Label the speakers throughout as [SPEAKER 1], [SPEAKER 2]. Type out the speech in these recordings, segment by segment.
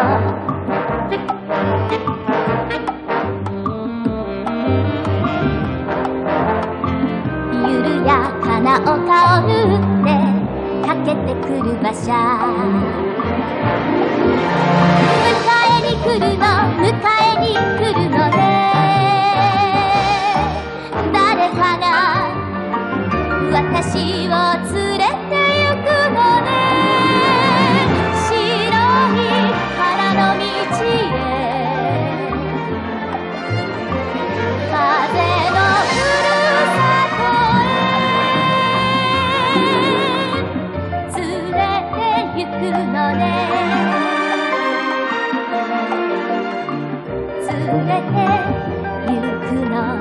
[SPEAKER 1] 緩やかな丘を縫って駆けてくる馬車迎えに来るの迎えに来るのね誰かが私を連れて行くのね白い花の道へ風のふるさとへ連れて行くのね連れて行くのね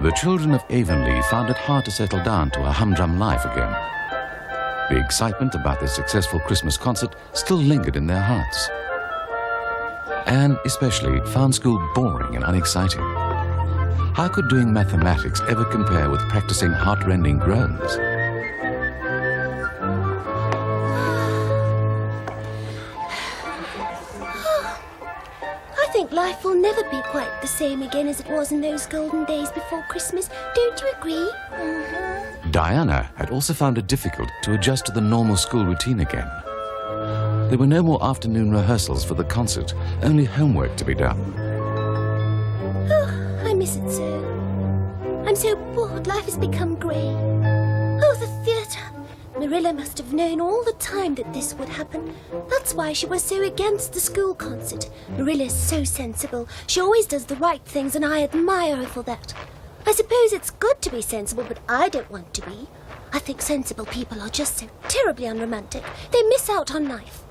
[SPEAKER 2] The children of Avonlea found it hard to settle down to a humdrum life again. The excitement about their successful Christmas concert still lingered in their hearts. Anne, especially, found school boring and unexciting. How could doing mathematics ever compare with practicing heart-rending groans?
[SPEAKER 3] I think life will never be quite the same again as it was in those golden days before Christmas. Don't you agree?
[SPEAKER 2] Diana had also found it difficult to adjust to the normal school routine again. There were no more afternoon rehearsals for the concert, only homework to be done.
[SPEAKER 3] Oh, I miss it so. I'm so bored, life has become grey. Oh, the theatre. Marilla must have known all the time that this would happen. That's why she was so against the school concert. Marilla's so sensible. She always does the right things, and I admire her for that. I suppose it's good to be sensible, but I don't want to be. I think sensible people are just so terribly unromantic. They miss out on life.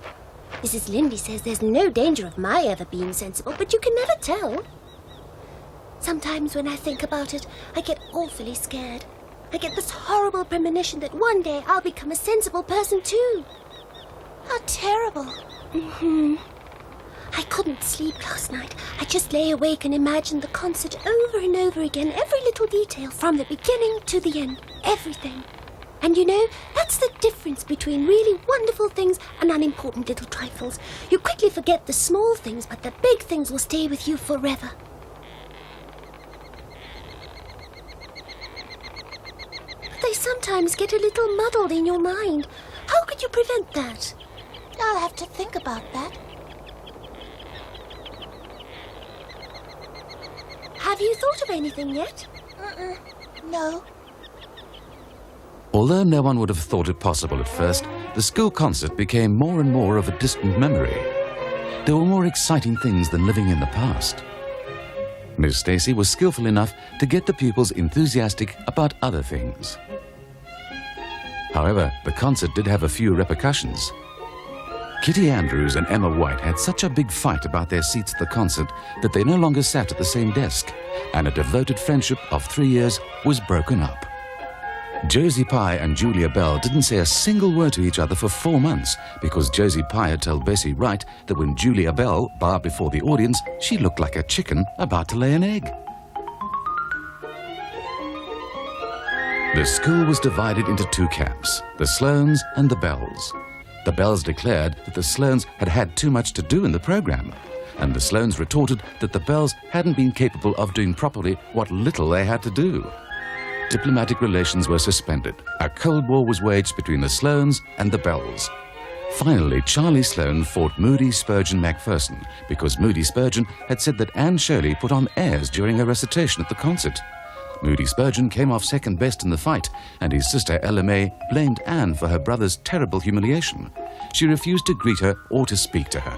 [SPEAKER 3] Mrs. Lindy says there's no danger of my ever being sensible, but you can never tell. Sometimes when I think about it, I get awfully scared. I get this horrible premonition that one day I'll become a sensible person too. How terrible. I couldn't sleep last night. I just lay awake and imagined the concert over and over again, every little detail, from the beginning to the end, everything. And you know, that's the difference between really wonderful things and unimportant little trifles. You quickly forget the small things, but the big things will stay with you forever. They sometimes get a little muddled in your mind. How could you prevent that?
[SPEAKER 4] I'll have to think about that.
[SPEAKER 3] Have you thought of anything yet?
[SPEAKER 4] No.
[SPEAKER 2] Although no one would have thought it possible at first, the school concert became more and more of a distant memory. There were more exciting things than living in the past. Miss Stacy was skillful enough to get the pupils enthusiastic about other things. However, the concert did have a few repercussions. Kitty Andrews and Emma White had such a big fight about their seats at the concert that they no longer sat at the same desk, and a devoted friendship of 3 years was broken up. Josie Pye and Julia Bell didn't say a single word to each other for 4 months because Josie Pye had told Bessie Wright that when Julia Bell bowed before the audience, she looked like a chicken about to lay an egg. The school was divided into 2 camps, the Sloanes and the Bells. The Bells declared that the Sloanes had had too much to do in the program, and the Sloanes retorted that the Bells hadn't been capable of doing properly what little they had to do. Diplomatic relations were suspended. A Cold War was waged between the Sloanes and the Bells. Finally, Charlie Sloane fought Moody Spurgeon Macpherson because Moody Spurgeon had said that Anne Shirley put on airs during her recitation at the concert. Moody Spurgeon came off second best in the fight, and his sister Ella May blamed Anne for her brother's terrible humiliation. She refused to greet her or to speak to her.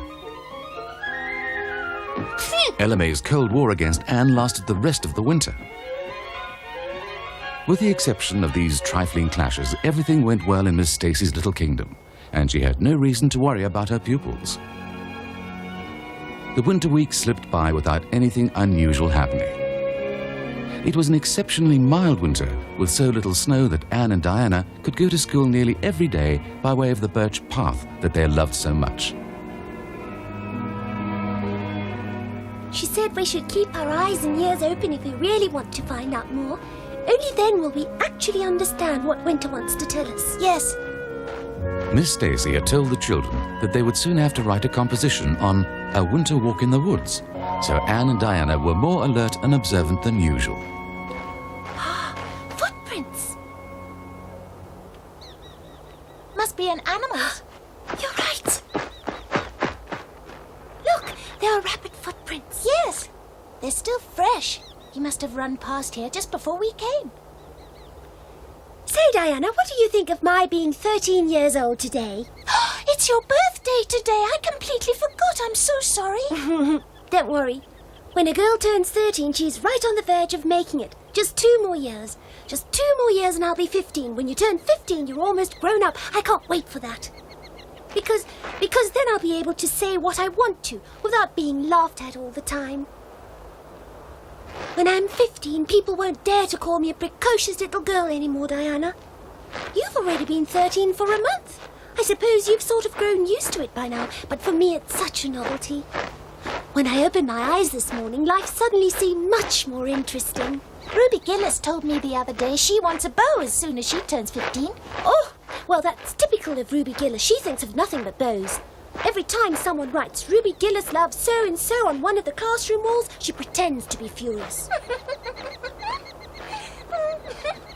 [SPEAKER 2] Ella May's Cold War against Anne lasted the rest of the winter. With the exception of these trifling clashes, everything went well in Miss Stacy's little kingdom. and she had no reason to worry about her pupils. The winter week slipped by without anything unusual happening. It was an exceptionally mild winter, with so little snow that Anne and Diana could go to school nearly every day by way of the birch path that they loved so much.
[SPEAKER 3] She said we should keep our eyes and ears open if we really want to find out more. Only then will we actually understand what winter wants to tell us.
[SPEAKER 4] Yes.
[SPEAKER 2] Miss Stacy had told the children that they would soon have to write a composition on a winter walk in the woods, so Anne and Diana were more alert and observant than usual.
[SPEAKER 3] Footprints!
[SPEAKER 4] Must be an animal.
[SPEAKER 3] You're right. Look, there are rabbit footprints.
[SPEAKER 4] Yes. They're still fresh. He must have run past here just before we came.
[SPEAKER 3] Say, Diana, what do you think of my being 13 years old today?
[SPEAKER 4] It's your birthday today. I completely forgot. I'm so sorry.
[SPEAKER 3] Don't worry. When a girl turns 13, she's right on the verge of making it. Just 2 more years. Just 2 more years and I'll be 15. When you turn 15, you're almost grown up. I can't wait for that. Because then I'll be able to say what I want to without being laughed at all the time. When I'm 15, people won't dare to call me a precocious little girl anymore, Diana. You've already been 13 for a month. I suppose you've sort of grown used to it by now, but for me it's such a novelty. When I opened my eyes this morning, life suddenly seemed much more interesting.
[SPEAKER 4] Ruby Gillis told me the other day she wants a beau as soon as she turns 15.
[SPEAKER 3] Oh, well, that's typical of Ruby Gillis. She thinks of nothing but beaux. Every time someone writes Ruby Gillis loves so-and-so on one of the classroom walls, she pretends to be furious.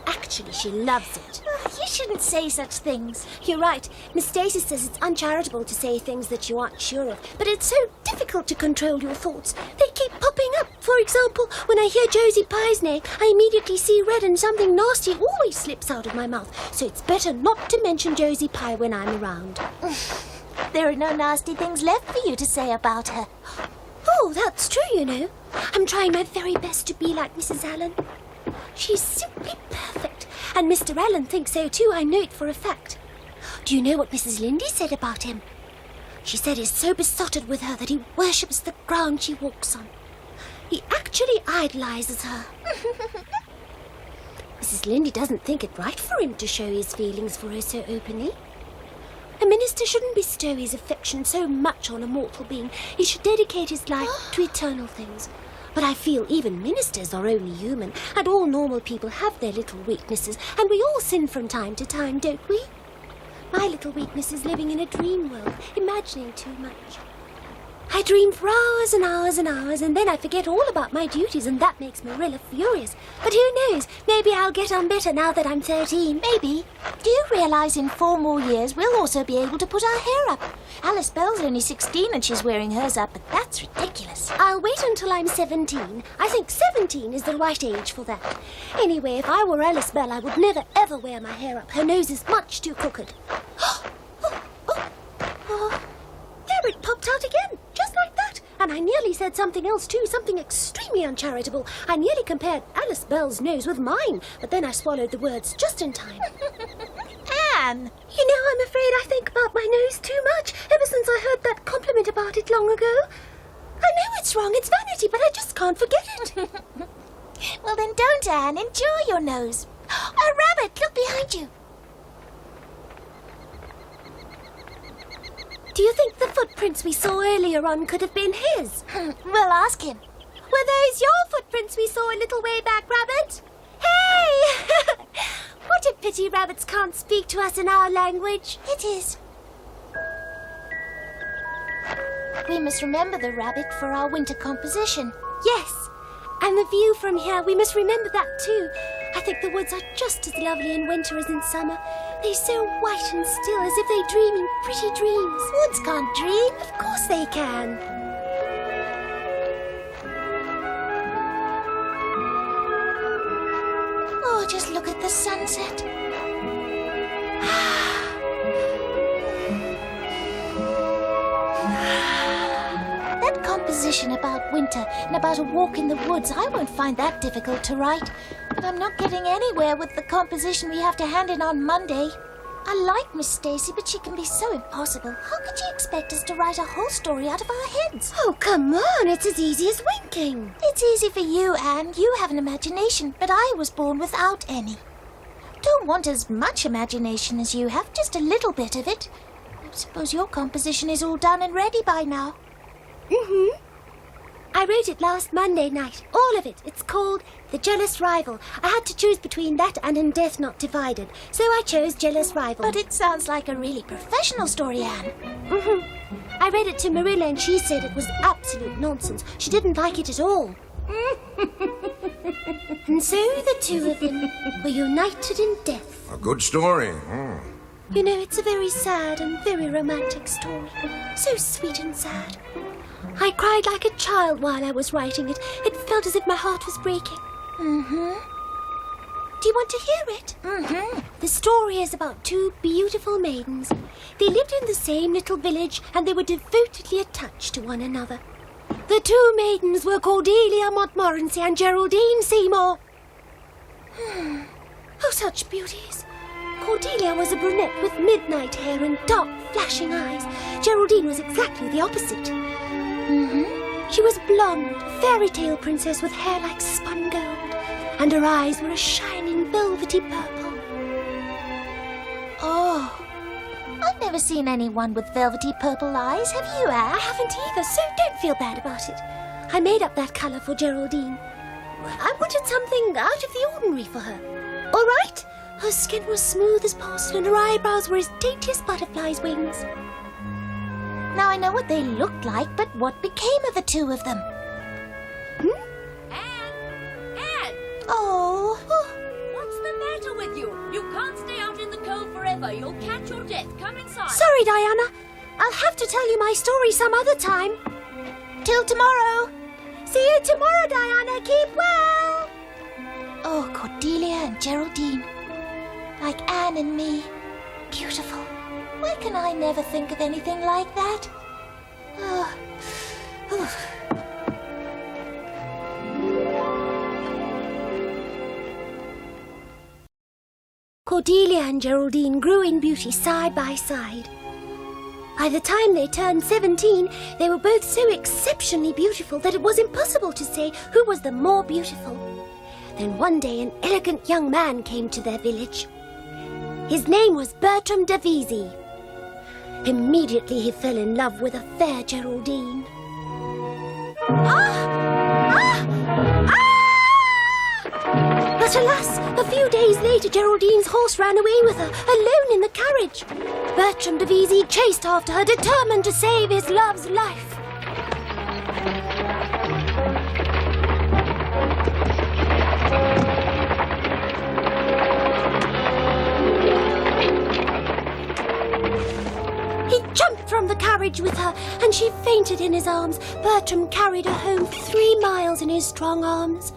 [SPEAKER 3] Actually, she loves it.
[SPEAKER 4] You shouldn't say such things.
[SPEAKER 3] You're right. Miss Stacy says it's uncharitable to say things that you aren't sure of, but it's so difficult to control your thoughts. They keep popping up. For example, when I hear Josie Pye's name, I immediately see red and something nasty always slips out of my mouth, so it's better not to mention Josie Pye when I'm around.
[SPEAKER 4] There are no nasty things left for you to say about her.
[SPEAKER 3] Oh, that's true, you know. I'm trying my very best to be like Mrs. Allen. She's simply perfect, and Mr. Allen thinks so too, I know it for a fact. Do you know what Mrs. Lindy said about him? She said he's so besotted with her that he worships the ground she walks on. He actually idolizes her. Mrs. Lindy doesn't think it right for him to show his feelings for her so openly. A minister shouldn't bestow his affection so much on a mortal being. He should dedicate his life to eternal things. But I feel even ministers are only human, and all normal people have their little weaknesses, and we all sin from time to time, don't we? My little weakness is living in a dream world, imagining too much. I dream for hours and hours and hours, and then I forget all about my duties, and that makes Marilla furious. But who knows? Maybe I'll get on better now that I'm 13.
[SPEAKER 4] Maybe. Do you realize in 4 more years we'll also be able to put our hair up? Alice Bell's only 16 and she's wearing hers up, but that's ridiculous.
[SPEAKER 3] I'll wait until I'm 17. I think 17 is the right age for that. Anyway, if I were Alice Bell, I would never ever wear my hair up. Her nose is much too crooked. There it popped out again, just like that. And I nearly said something else too, something extremely uncharitable. I nearly compared Alice Bell's nose with mine, but then I swallowed the words just in time.
[SPEAKER 4] Anne!
[SPEAKER 3] You know, I'm afraid I think about my nose too much, ever since I heard that compliment about it long ago. I know it's wrong, it's vanity, but I just can't forget it.
[SPEAKER 4] Well then don't, Anne. Enjoy your nose. A rabbit! Look behind you.
[SPEAKER 3] Do you think the footprints we saw earlier on could have been his?
[SPEAKER 4] We'll ask him.
[SPEAKER 3] Were those your footprints we saw a little way back, Rabbit? Hey! What a pity rabbits can't speak to us in our language.
[SPEAKER 4] It is. We must remember the rabbit for our winter composition.
[SPEAKER 3] Yes, and the view from here, we must remember that too. I think the woods are just as lovely in winter as in summer. They're so white and still, as if they're dreaming pretty dreams.
[SPEAKER 4] Woods can't dream.
[SPEAKER 3] Of course they can.
[SPEAKER 4] Oh, just look at the sunset. That composition about winter and about a walk in the woods, I won't find that difficult to write. But I'm not getting anywhere with the composition we have to hand in on Monday. I like Miss Stacy, but she can be so impossible. How could she expect us to write a whole story out of our heads?
[SPEAKER 3] Oh, come on, it's as easy as winking.
[SPEAKER 4] It's easy for you, Anne. You have an imagination, but I was born without any. Don't want as much imagination as you have, just a little bit of it. I suppose your composition is all done and ready by now.
[SPEAKER 3] Mm-hmm. I wrote it last Monday night, all of it. It's called The Jealous Rival. I had to choose between that and In Death Not Divided, so I chose Jealous Rival.
[SPEAKER 4] But it sounds like a really professional story, Anne.
[SPEAKER 3] Mm-hmm. I read it to Marilla and she said it was absolute nonsense. She didn't like it at all. And so the two of them were united in death.
[SPEAKER 5] A good story.
[SPEAKER 3] You know, it's a very sad and very romantic story. So sweet and sad. I cried like a child while I was writing it. It felt as if my heart was breaking.
[SPEAKER 4] Mm-hmm.
[SPEAKER 3] Do you want to hear it?
[SPEAKER 4] Mm-hmm.
[SPEAKER 3] The story is about two beautiful maidens. They lived in the same little village and they were devotedly attached to one another. The two maidens were Cordelia Montmorency and Geraldine Seymour. Oh, such beauties. Cordelia was a brunette with midnight hair and dark, flashing eyes. Geraldine was exactly the opposite.
[SPEAKER 4] Mm-hmm.
[SPEAKER 3] She was blonde, fairy tale princess with hair like spun gold, and her eyes were a shining velvety purple.
[SPEAKER 4] Oh, I've never seen anyone with velvety purple eyes. Have you, Anne?
[SPEAKER 3] I haven't either, so don't feel bad about it. I made up that colour for Geraldine. I wanted something out of the ordinary for her. All right? Her skin was smooth as porcelain, her eyebrows were as dainty as butterflies' wings.
[SPEAKER 4] Now I know what they looked like, but what became of the two of them?
[SPEAKER 6] Anne!
[SPEAKER 4] Oh.
[SPEAKER 6] What's the matter with you? You can't stay out in the cold forever. You'll catch your death. Come inside.
[SPEAKER 3] Sorry, Diana. I'll have to tell you my story some other time.
[SPEAKER 4] Till tomorrow.
[SPEAKER 3] See you tomorrow, Diana. Keep well.
[SPEAKER 4] Oh, Cordelia and Geraldine. Like Anne and me. Beautiful. Why can I never think of anything like that?
[SPEAKER 3] Cordelia and Geraldine grew in beauty side by side. By the time they turned 17, they were both so exceptionally beautiful that it was impossible to say who was the more beautiful. Then one day an elegant young man came to their village. His name was Bertram Devizzi. Immediately he fell in love with a fair Geraldine. But alas, a few days later Geraldine's horse ran away with her, alone in the carriage. Bertram Devizzi chased after her, determined to save his love's life. He jumped from the carriage with her, and she fainted in his arms. Bertram carried her home 3 miles in his strong arms.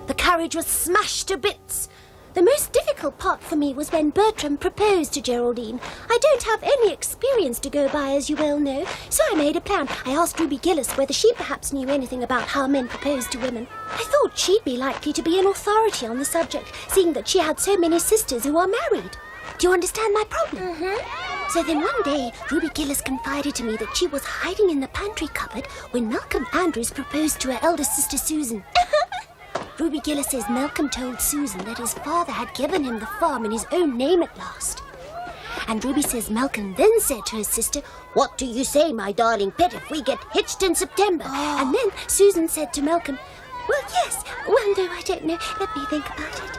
[SPEAKER 3] The carriage was smashed to bits. The most difficult part for me was when Bertram proposed to Geraldine. I don't have any experience to go by, as you well know, so I made a plan. I asked Ruby Gillis whether she perhaps knew anything about how men propose to women. I thought she'd be likely to be an authority on the subject, seeing that she had so many sisters who are married. Do you understand my problem?
[SPEAKER 4] Mm-hmm.
[SPEAKER 3] So then one day, Ruby Gillis confided to me that she was hiding in the pantry cupboard when Malcolm Andrews proposed to her eldest sister Susan. Ruby Gillis says Malcolm told Susan that his father had given him the farm in his own name at last. And Ruby says Malcolm then said to his sister, "What do you say, my darling pet, if we get hitched in September?"
[SPEAKER 4] Oh.
[SPEAKER 3] And then Susan said to Malcolm, "Well, yes, well, no, I don't know. Let me think about it."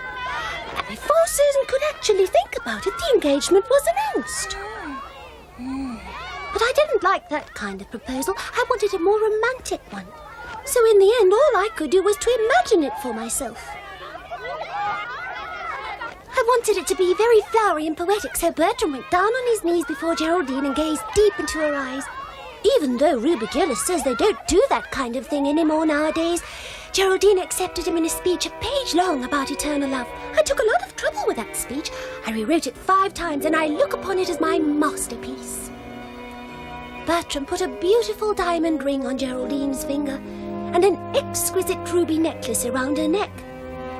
[SPEAKER 3] And before Susan could actually think about it, the engagement was announced. But I didn't like that kind of proposal. I wanted a more romantic one. So in the end, all I could do was to imagine it for myself. I wanted it to be very flowery and poetic, so Bertram went down on his knees before Geraldine and gazed deep into her eyes. Even though Ruby Gillis says they don't do that kind of thing anymore nowadays, Geraldine accepted him in a speech a page long about eternal love. I took a lot of trouble with that speech. I rewrote it 5 times, and I look upon it as my masterpiece. Bertram put a beautiful diamond ring on Geraldine's finger and an exquisite ruby necklace around her neck.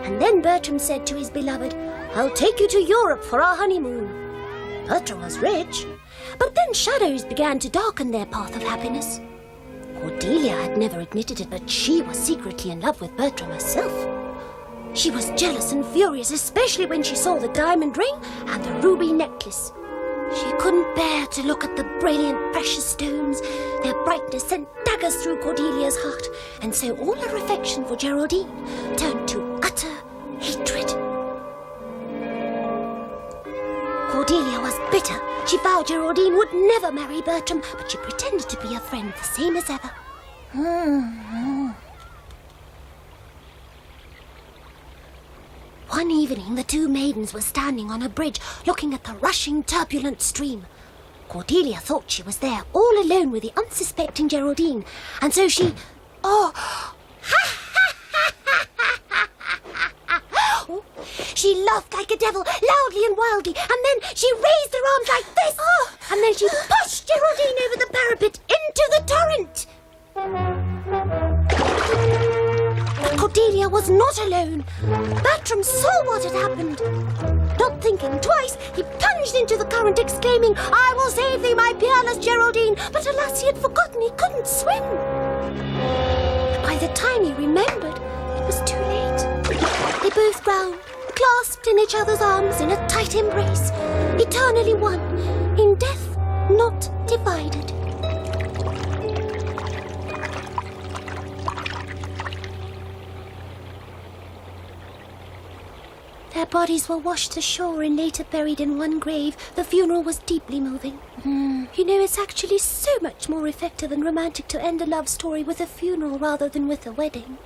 [SPEAKER 3] And then Bertram said to his beloved, "I'll take you to Europe for our honeymoon." Bertram was rich. But then shadows began to darken their path of happiness. Cordelia had never admitted it, but she was secretly in love with Bertram herself. She was jealous and furious, especially when she saw the diamond ring and the ruby necklace. She couldn't bear to look at the brilliant precious stones. Their brightness sent daggers through Cordelia's heart, and so all her affection for Geraldine turned to utter hatred. Cordelia was bitter. She vowed Geraldine would never marry Bertram, but she pretended to be a friend, the same as ever. One evening, the two maidens were standing on a bridge, looking at the rushing, turbulent stream. Cordelia thought she was there, all alone with the unsuspecting Geraldine, and so she... She laughed like a devil, loudly and wildly, and then she raised her arms like this, and then she pushed Geraldine over the parapet into the torrent. But Cordelia was not alone. Bertram saw what had happened. Not thinking twice, he plunged into the current, exclaiming, "I will save thee, my peerless Geraldine!" But alas, he had forgotten he couldn't swim. By the time he remembered, it was too late. They both drowned, clasped in each other's arms in a tight embrace, eternally one, in death not divided. Their bodies were washed ashore and later buried in one grave. The funeral was deeply moving. You know, it's actually so much more effective and romantic to end a love story with a funeral rather than with a wedding.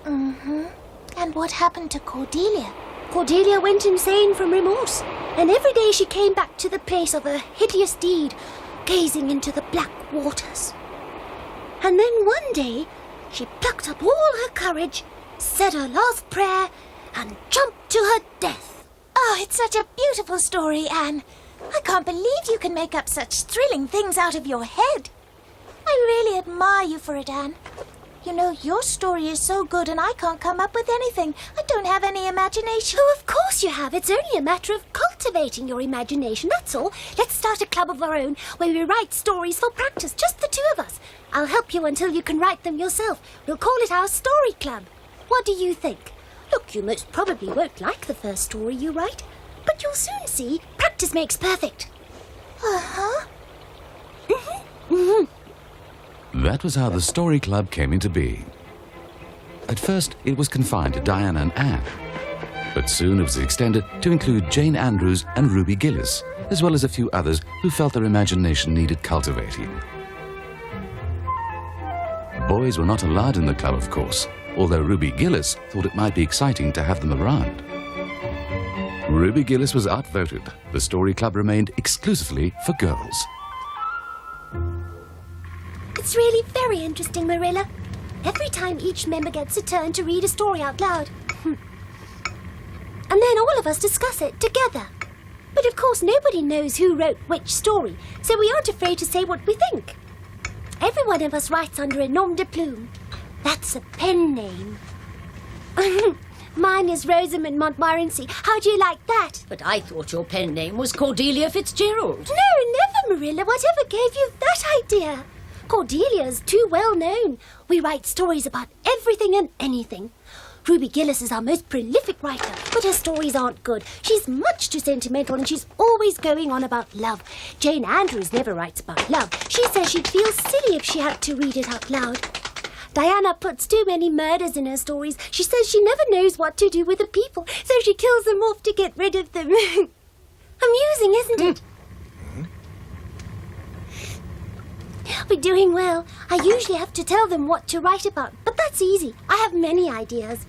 [SPEAKER 4] And what happened to Cordelia?
[SPEAKER 3] Cordelia went insane from remorse, and every day she came back to the place of her hideous deed, gazing into the black waters. And then one day, she plucked up all her courage, said her last prayer, and jumped to her death.
[SPEAKER 4] Oh, it's such a beautiful story, Anne. I can't believe you can make up such thrilling things out of your head. I really admire you for it, Anne. You know, your story is so good and I can't come up with anything. I don't have any imagination.
[SPEAKER 3] Oh, of course you have. It's only a matter of cultivating your imagination, that's all. Let's start a club of our own where we write stories for practice, just the two of us. I'll help you until you can write them yourself. We'll call it our story club. What do you think? Look, you most probably won't like the first story you write, but you'll soon see practice makes perfect.
[SPEAKER 2] That was how the story club came into being. At first, it was confined to Diana and Anne, but soon it was extended to include Jane Andrews and Ruby Gillis, as well as a few others who felt their imagination needed cultivating. Boys were not allowed in the club, of course, although Ruby Gillis thought it might be exciting to have them around. Ruby Gillis was outvoted. The story club remained exclusively for girls.
[SPEAKER 3] It's really very interesting, Marilla. Every time each member gets a turn to read a story out loud. And then all of us discuss it together. But of course nobody knows who wrote which story, so we aren't afraid to say what we think. Every one of us writes under a nom de plume. That's a pen name. Mine is Rosamond Montmorency. How do you like that?
[SPEAKER 6] But I thought your pen name was Cordelia Fitzgerald.
[SPEAKER 3] No, never, Marilla. Whatever gave you that idea? Cordelia's too well known. We write stories about everything and anything. Ruby Gillis is our most prolific writer, but her stories aren't good. She's much too sentimental and she's always going on about love. Jane Andrews never writes about love. She says she'd feel silly if she had to read it out loud. Diana puts too many murders in her stories. She says she never knows what to do with the people, so she kills them off to get rid of them. Amusing, isn't it? We're doing well. I usually have to tell them what to write about, but that's easy. I have many ideas.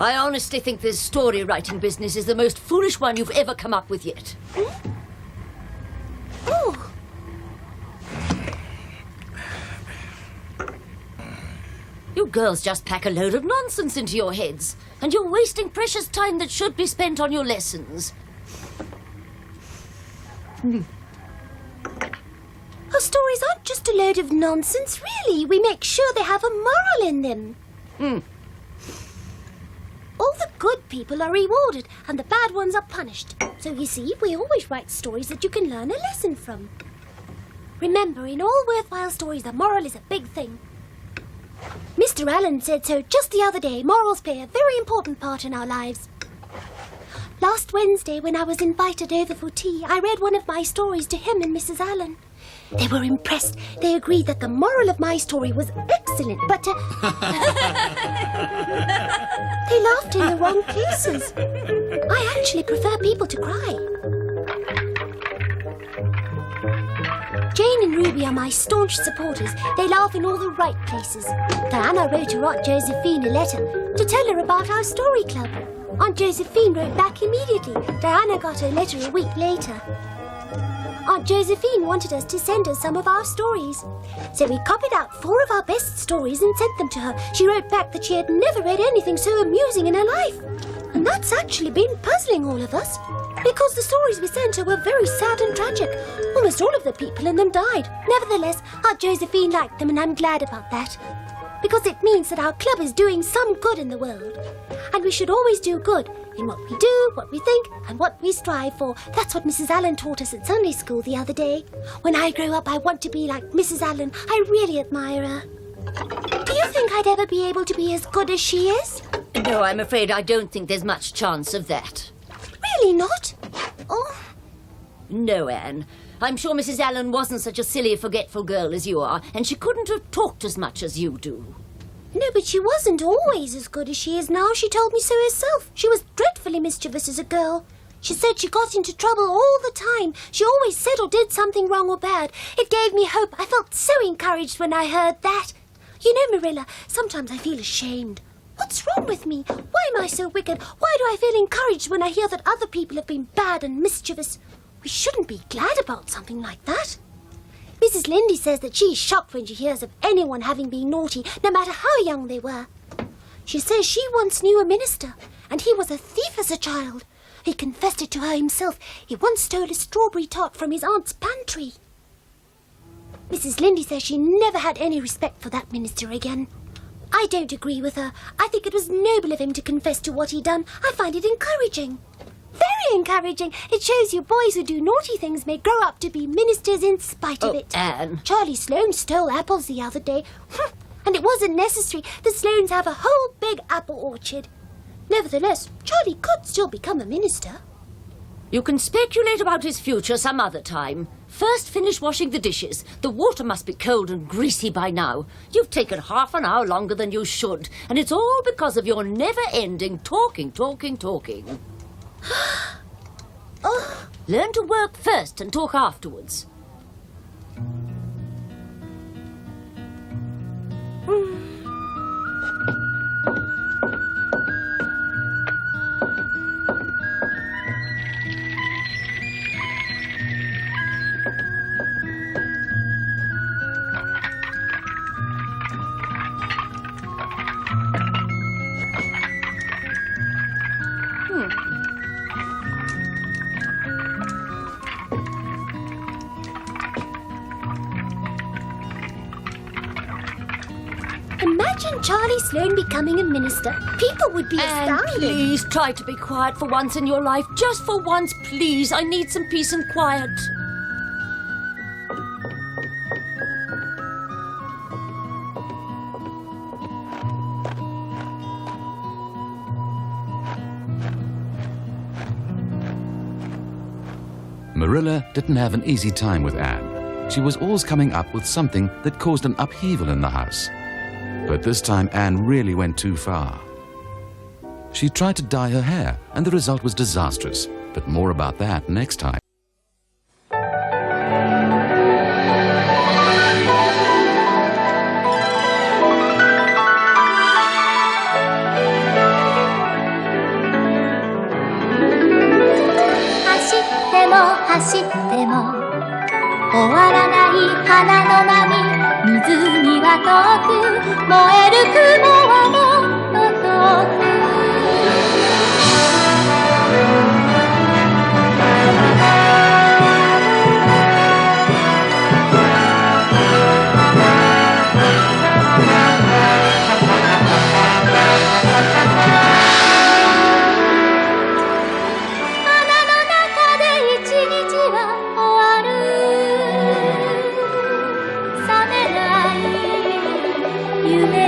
[SPEAKER 6] I honestly think this story writing business is the most foolish one you've ever come up with yet.
[SPEAKER 3] Oh.
[SPEAKER 6] You girls just pack a load of nonsense into your heads, and you're wasting precious time that should be spent on your lessons.
[SPEAKER 3] Our stories aren't just a load of nonsense, really. We make sure they have a moral in them. All the good people are rewarded and the bad ones are punished. So you see, we always write stories that you can learn a lesson from. Remember, in all worthwhile stories, the moral is a big thing. Mr. Allen said so just the other day. Morals play a very important part in our lives. Last Wednesday, when I was invited over for tea, I read one of my stories to him and Mrs. Allen. They were impressed. They agreed that the moral of my story was excellent, but they laughed in the wrong places. I actually prefer people to cry. Jane and Ruby are my staunch supporters. They laugh in all the right places. Diana wrote her Aunt Josephine a letter to tell her about our story club. Aunt Josephine wrote back immediately. Diana got her letter a week later. Aunt Josephine wanted us to send her some of our stories. So we copied out 4 of our best stories and sent them to her. She wrote back that she had never read anything so amusing in her life. And that's actually been puzzling all of us. Because the stories we sent her were very sad and tragic. Almost all of the people in them died. Nevertheless, Aunt Josephine liked them, and I'm glad about that. Because it means that our club is doing some good in the world. And we should always do good in what we do, what we think, and what we strive for. That's what Mrs. Allen taught us at Sunday school the other day. When I grow up, I want to be like Mrs. Allen. I really admire her. Do you think I'd ever be able to be as good as she is?
[SPEAKER 6] No, I'm afraid I don't think there's much chance of that.
[SPEAKER 3] Really not? Oh.
[SPEAKER 6] No, Anne. I'm sure Mrs. Allen wasn't such a silly, forgetful girl as you are, and she couldn't have talked as much as you do.
[SPEAKER 3] No, but she wasn't always as good as she is now. She told me so herself. She was dreadfully mischievous as a girl. She said she got into trouble all the time. She always said or did something wrong or bad. It gave me hope. I felt so encouraged when I heard that. You know, Marilla, sometimes I feel ashamed. What's wrong with me? Why am I so wicked? Why do I feel encouraged when I hear that other people have been bad and mischievous? We shouldn't be glad about something like that. Mrs. Lindy says that she is shocked when she hears of anyone having been naughty, no matter how young they were. She says she once knew a minister, and he was a thief as a child. He confessed it to her himself. He once stole a strawberry tart from his aunt's pantry. Mrs. Lindy says she never had any respect for that minister again. I don't agree with her. I think it was noble of him to confess to what he'd done. I find it encouraging. Very encouraging. It shows you boys who do naughty things may grow up to be ministers in spite of it.
[SPEAKER 6] Anne.
[SPEAKER 3] Charlie Sloane stole apples the other day. And it wasn't necessary. The Sloanes have a whole big apple orchard. Nevertheless, Charlie could still become a minister.
[SPEAKER 6] You can speculate about his future some other time. First, finish washing the dishes. The water must be cold and greasy by now. You've taken half an hour longer than you should, and it's all because of your never-ending talking.
[SPEAKER 3] Oh.
[SPEAKER 6] Learn to work first and talk afterwards.
[SPEAKER 3] Imagine Charlie Sloane becoming a minister. People would be astounded.
[SPEAKER 6] Please try to be quiet for once in your life. Just for once, please. I need some peace and quiet.
[SPEAKER 2] Marilla didn't have an easy time with Anne. She was always coming up with something that caused an upheaval in the house. But this time Anne really went too far. She tried to dye her hair, and the result was disastrous. But more about that next time.
[SPEAKER 1] 夢